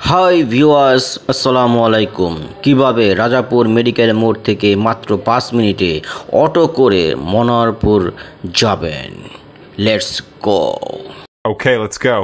Hi viewers, আসসালামু আলাইকুম। কিভাবে রাজাপুর মেডিকেল মোড় থেকে মাত্র 5 মিনিটে অটো করে মনোহরপুর যাবেন? Let's go. Okay, let's go.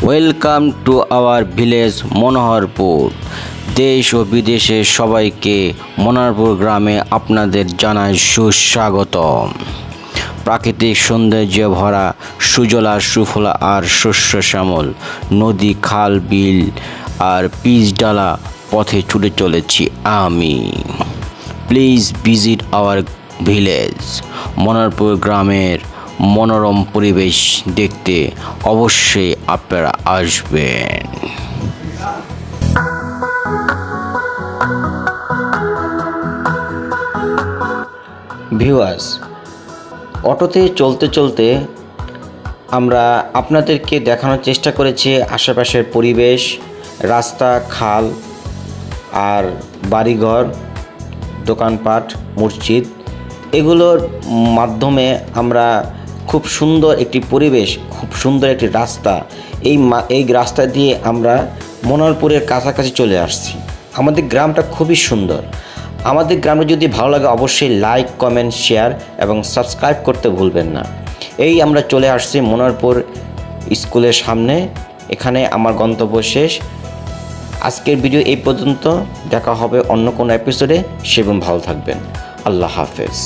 Welcome to our village Manoharpur. দেশ ও বিদেশের সবাইকে মনোহরপুর গ্রামে আপনাদের জানাই সুস্বাগতম। প্রাকৃতিক সৌন্দর্য ভরা সুজলা সুফলা আর শস্য শ্যামল নদী, খাল, বিল আর পিচঢালা পথে ছুটে চলেছি আমি। Please visit our village Manoharpur গ্রামের মনোরম পরিবেশ দেখতে অবশ্যই আপনারা আসবেন। ভিউয়ার্স, অটোতে চলতে চলতে আমরা আপনাদেরকে দেখানোর চেষ্টা করেছি আশেপাশের পরিবেশ, রাস্তা, খাল আর বাড়িঘর, দোকানপাট, মসজিদ। এগুলোর মাধ্যমে আমরা খুব সুন্দর একটি পরিবেশ, খুব সুন্দর একটি রাস্তা, এই রাস্তা দিয়ে আমরা মনোহরপুরের কাছাকাছি চলে আসছি। আমাদের গ্রামটা খুবই সুন্দর। আমাদের গ্রামে যদি ভালো লাগে অবশ্যই লাইক, কমেন্ট, শেয়ার এবং সাবস্ক্রাইব করতে ভুলবেন না। এই আমরা চলে আসছি মনোহরপুর স্কুলের সামনে। এখানে আমার গন্তব্য শেষ। আজকের ভিডিও এই পর্যন্ত। দেখা হবে অন্য কোনো এপিসোডে। সেরকম ভালো থাকবেন। আল্লাহ হাফেজ।